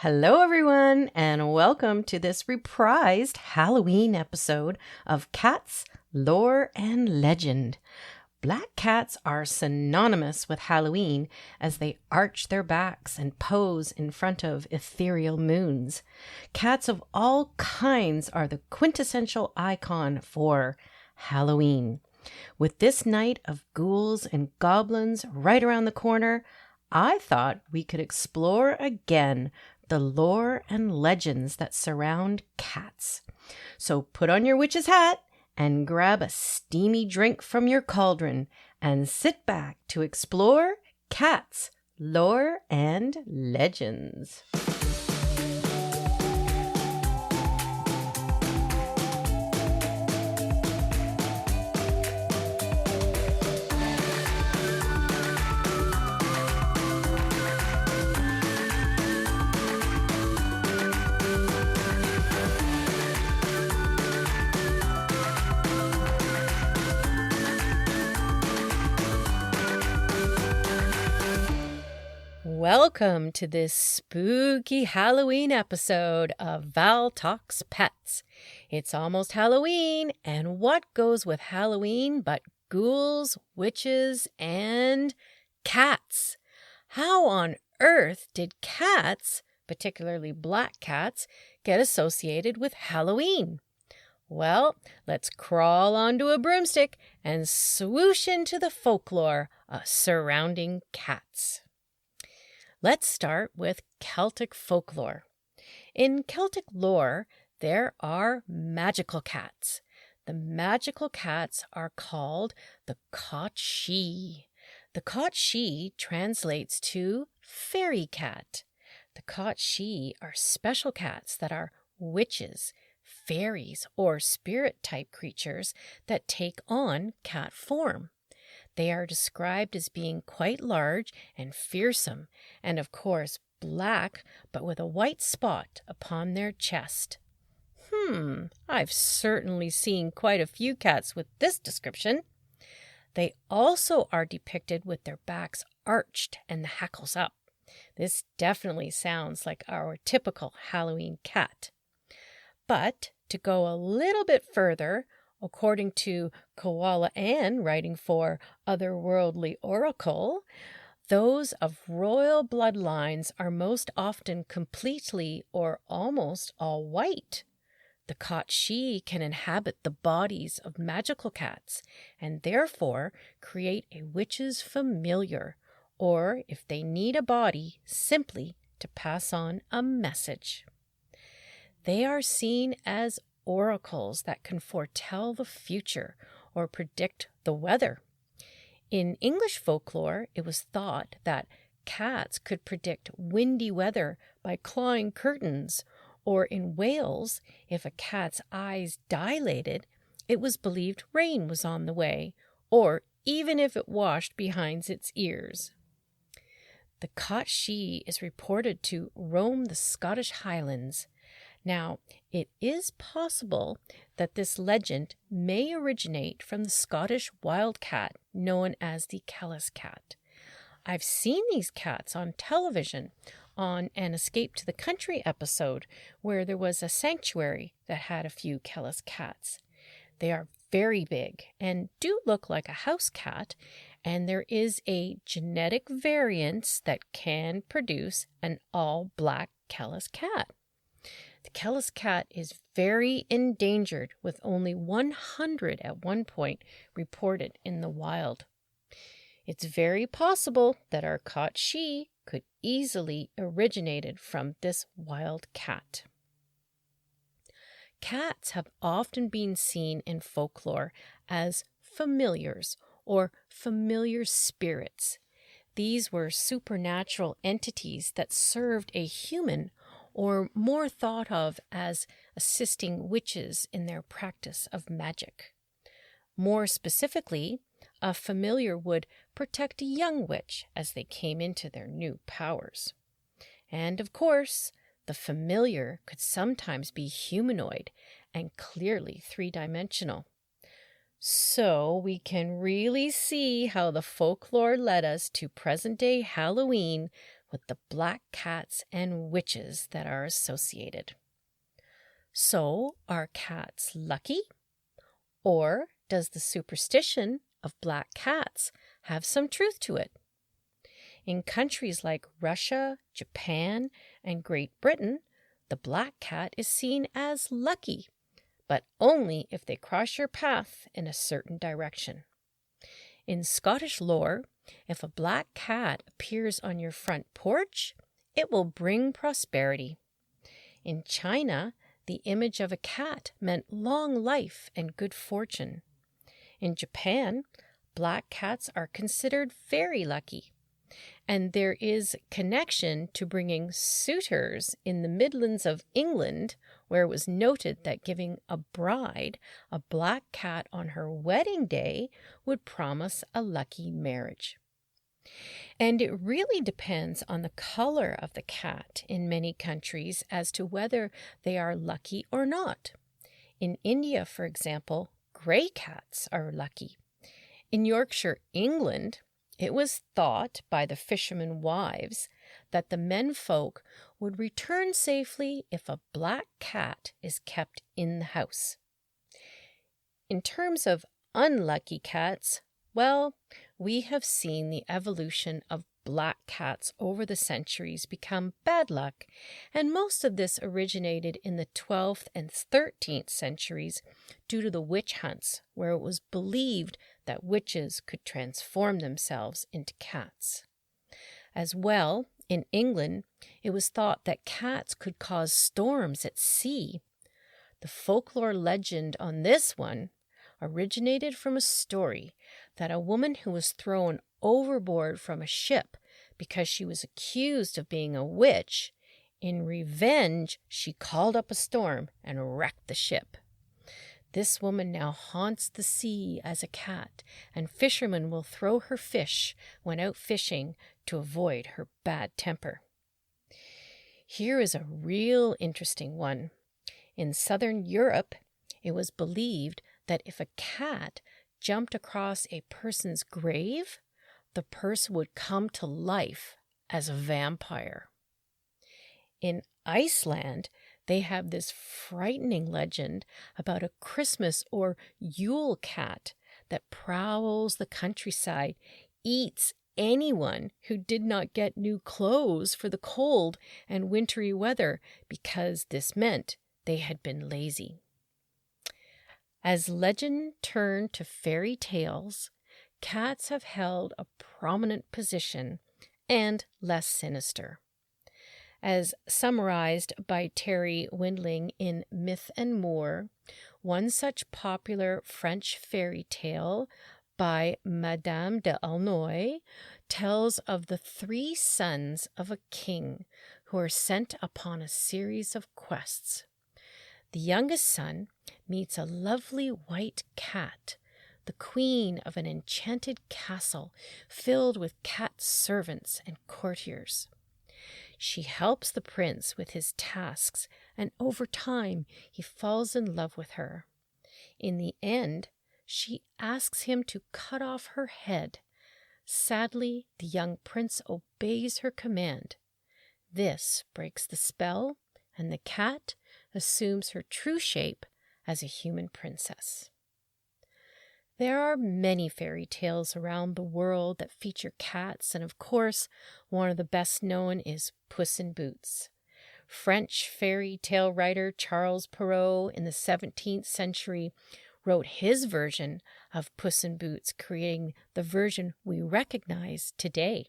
Hello, everyone, and welcome to this reprised Halloween episode of Cats, Lore, and Legend. Black cats are synonymous with Halloween as they arch their backs and pose in front of ethereal moons. Cats of all kinds are the quintessential icon for Halloween. With this night of ghouls and goblins right around the corner, I thought we could explore again the lore and legends that surround cats. So put on your witch's hat and grab a steamy drink from your cauldron and sit back to explore cats, lore, and legends. Welcome to this spooky Halloween episode of Val Talks Pets. It's almost Halloween, and what goes with Halloween but ghouls, witches, and cats? How on earth did cats, particularly black cats, get associated with Halloween? Well, let's crawl onto a broomstick and swoosh into the folklore surrounding cats. Let's start with Celtic folklore. In Celtic lore, there are magical cats. The magical cats are called the Cocht. The Cocht translates to fairy cat. The Cocht are special cats that are witches, fairies, or spirit-type creatures that take on cat form. They are described as being quite large and fearsome, and of course black, but with a white spot upon their chest. I've certainly seen quite a few cats with this description. They also are depicted with their backs arched and the hackles up. This definitely sounds like our typical Halloween cat. But to go a little bit further, according to Koala Ann, writing for Otherworldly Oracle, those of royal bloodlines are most often completely or almost all white. The Cocht can inhabit the bodies of magical cats and therefore create a witch's familiar, or if they need a body, simply to pass on a message. They are seen as oracles that can foretell the future or predict the weather. In English folklore, it was thought that cats could predict windy weather by clawing curtains, or in Wales, if a cat's eyes dilated, it was believed rain was on the way, or even if it washed behind its ears. The Cocht is reported to roam the Scottish Highlands. Now, it is possible that this legend may originate from the Scottish wildcat known as the Kellis cat. I've seen these cats on television on an Escape to the Country episode where there was a sanctuary that had a few Kellis cats. They are very big and do look like a house cat, and there is a genetic variance that can produce an all-black Kellis cat. The Kellis cat is very endangered, with only 100 at one point reported in the wild. It's very possible that our Cocht could easily originated from this wild cat. Cats have often been seen in folklore as familiars or familiar spirits. These were supernatural entities that served a human, or more thought of as assisting witches in their practice of magic. More specifically, a familiar would protect a young witch as they came into their new powers. And of course, the familiar could sometimes be humanoid and clearly three-dimensional. So we can really see how the folklore led us to present-day Halloween with the black cats and witches that are associated. So, are cats lucky? Or does the superstition of black cats have some truth to it? In countries like Russia, Japan, and Great Britain, the black cat is seen as lucky, but only if they cross your path in a certain direction. In Scottish lore, if a black cat appears on your front porch, it will bring prosperity. In China, the image of a cat meant long life and good fortune. In Japan, black cats are considered very lucky. And there is connection to bringing suitors in the Midlands of England, where it was noted that giving a bride a black cat on her wedding day would promise a lucky marriage. And it really depends on the color of the cat in many countries as to whether they are lucky or not. In India, for example, gray cats are lucky. In Yorkshire, England, it was thought by the fishermen' wives that the menfolk would return safely if a black cat is kept in the house. In terms of unlucky cats, well, we have seen the evolution of black cats over the centuries become bad luck, and most of this originated in the 12th and 13th centuries due to the witch hunts, where it was believed that witches could transform themselves into cats. As well, in England, it was thought that cats could cause storms at sea. The folklore legend on this one originated from a story that a woman who was thrown overboard from a ship because she was accused of being a witch, in revenge, she called up a storm and wrecked the ship. This woman now haunts the sea as a cat, and fishermen will throw her fish when out fishing to avoid her bad temper. Here is a real interesting one. In southern Europe, it was believed that if a cat jumped across a person's grave, the person would come to life as a vampire. In Iceland, they have this frightening legend about a Christmas or Yule cat that prowls the countryside, eats anyone who did not get new clothes for the cold and wintry weather because this meant they had been lazy. As legend turned to fairy tales, cats have held a prominent position and less sinister. As summarized by Terry Windling in Myth and More, one such popular French fairy tale by Madame de Aulnoy tells of the 3 sons of a king who are sent upon a series of quests. The youngest son meets a lovely white cat, the queen of an enchanted castle filled with cat servants and courtiers. She helps the prince with his tasks, and over time he falls in love with her. In the end, she asks him to cut off her head. Sadly, the young prince obeys her command. This breaks the spell, and the cat assumes her true shape as a human princess. There are many fairy tales around the world that feature cats, and of course, one of the best known is Puss in Boots. French fairy tale writer Charles Perrault in the 17th century wrote his version of Puss in Boots, creating the version we recognize today.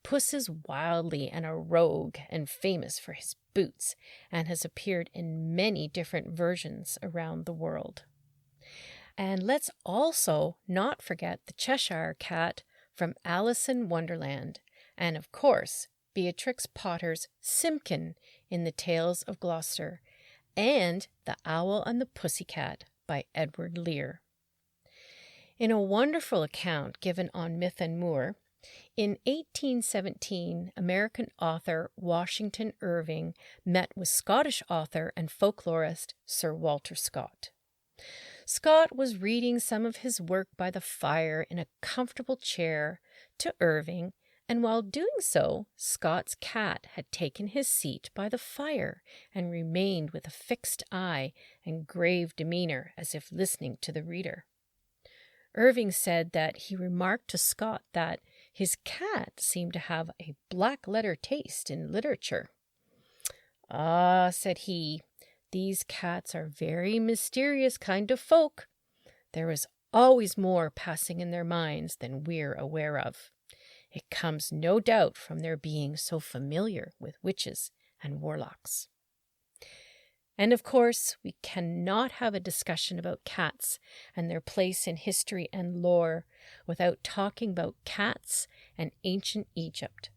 Puss is wildly and a rogue and famous for his boots, and has appeared in many different versions around the world. And let's also not forget the Cheshire Cat from Alice in Wonderland, and of course, Beatrix Potter's Simpkin in the Tales of Gloucester, and The Owl and the Pussycat by Edward Lear. In a wonderful account given on Myth and More, in 1817, American author Washington Irving met with Scottish author and folklorist Sir Walter Scott. Scott was reading some of his work by the fire in a comfortable chair to Irving, And while doing so, Scott's cat had taken his seat by the fire and remained with a fixed eye and grave demeanor as if listening to the reader. Irving said that he remarked to Scott that his cat seemed to have a black-letter taste in literature. "Ah," said he, "these cats are very mysterious kind of folk. There is always more passing in their minds than we're aware of. It comes no doubt from their being so familiar with witches and warlocks." And of course, we cannot have a discussion about cats and their place in history and lore without talking about cats and ancient Egypt.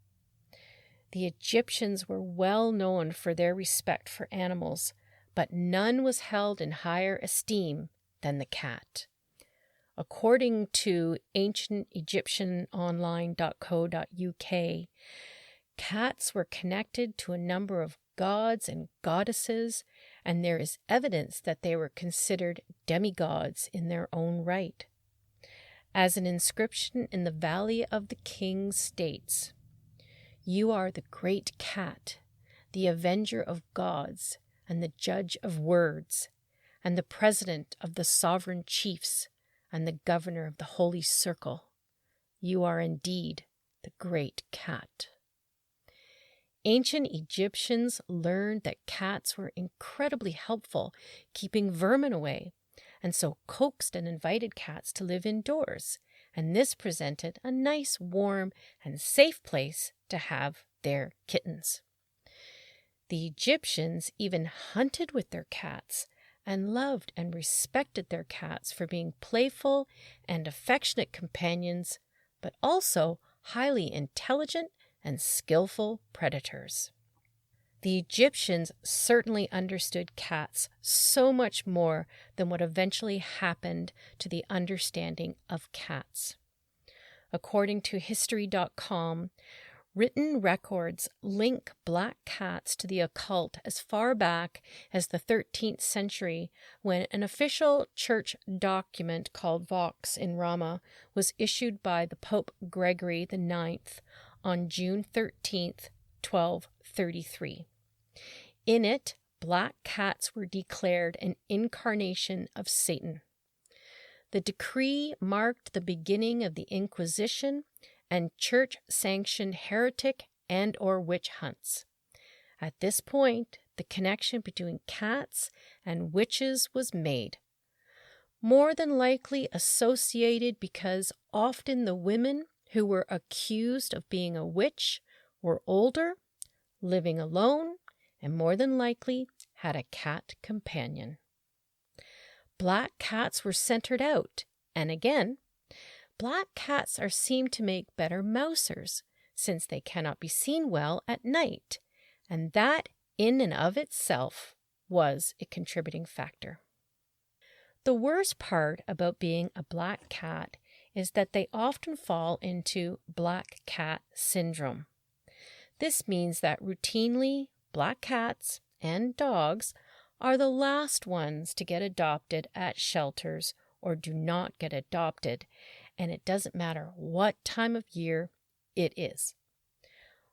The Egyptians were well known for their respect for animals, but none was held in higher esteem than the cat. According to ancientegyptiononline.co.uk, cats were connected to a number of gods and goddesses, and there is evidence that they were considered demigods in their own right. As an inscription in the Valley of the Kings states, "You are the great cat, the avenger of gods, and the judge of words, and the president of the sovereign chiefs, and the governor of the holy circle. You are indeed the great cat." Ancient Egyptians learned that cats were incredibly helpful keeping vermin away, and so coaxed and invited cats to live indoors, and this presented a nice, warm, and safe place to have their kittens. The Egyptians even hunted with their cats and loved and respected their cats for being playful and affectionate companions, but also highly intelligent and skillful predators. The Egyptians certainly understood cats so much more than what eventually happened to the understanding of cats. According to History.com, written records link black cats to the occult as far back as the 13th century, when an official church document called Vox in Rama was issued by the Pope Gregory IX on June 13th, 1233. In it, black cats were declared an incarnation of Satan. The decree marked the beginning of the Inquisition and church-sanctioned heretic and or witch hunts. At this point, the connection between cats and witches was made. More than likely associated because often the women who were accused of being a witch were older, living alone, and more than likely had a cat companion. Black cats were centered out, and again, black cats are seen to make better mousers, since they cannot be seen well at night, and that in and of itself was a contributing factor. The worst part about being a black cat is that they often fall into black cat syndrome. This means that routinely black cats and dogs are the last ones to get adopted at shelters or do not get adopted, and it doesn't matter what time of year it is.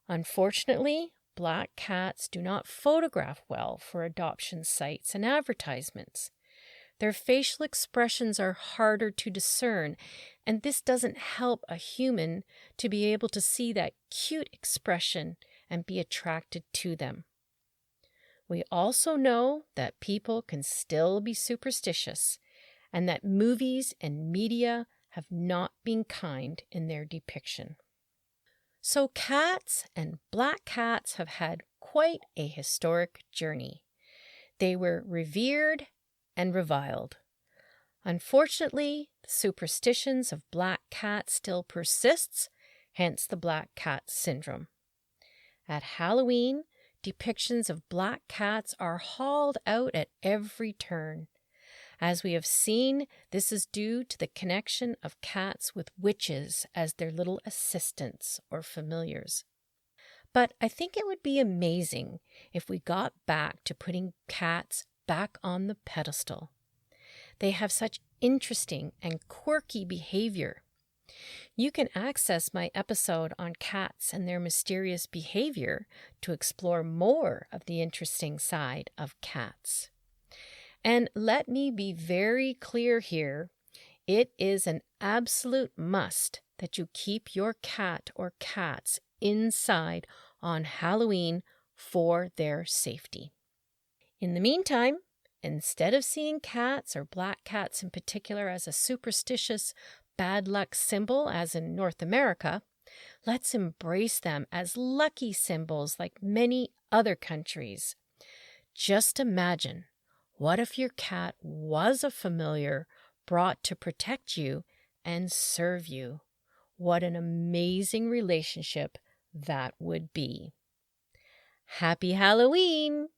Unfortunately, black cats do not photograph well for adoption sites and advertisements. Their facial expressions are harder to discern, and this doesn't help a human to be able to see that cute expression and be attracted to them. We also know that people can still be superstitious, and that movies and media have not been kind in their depiction. So cats and black cats have had quite a historic journey. They were revered and reviled. Unfortunately, the superstitions of black cats still persists, hence the black cat syndrome. At Halloween, depictions of black cats are hauled out at every turn. As we have seen, this is due to the connection of cats with witches as their little assistants or familiars. But I think it would be amazing if we got back to putting cats back on the pedestal. They have such interesting and quirky behavior. You can access my episode on cats and their mysterious behavior to explore more of the interesting side of cats. And let me be very clear here. It is an absolute must that you keep your cat or cats inside on Halloween for their safety. In the meantime, instead of seeing cats or black cats in particular as a superstitious bad luck symbol as in North America, let's embrace them as lucky symbols like many other countries. Just imagine, what if your cat was a familiar brought to protect you and serve you? What an amazing relationship that would be. Happy Halloween!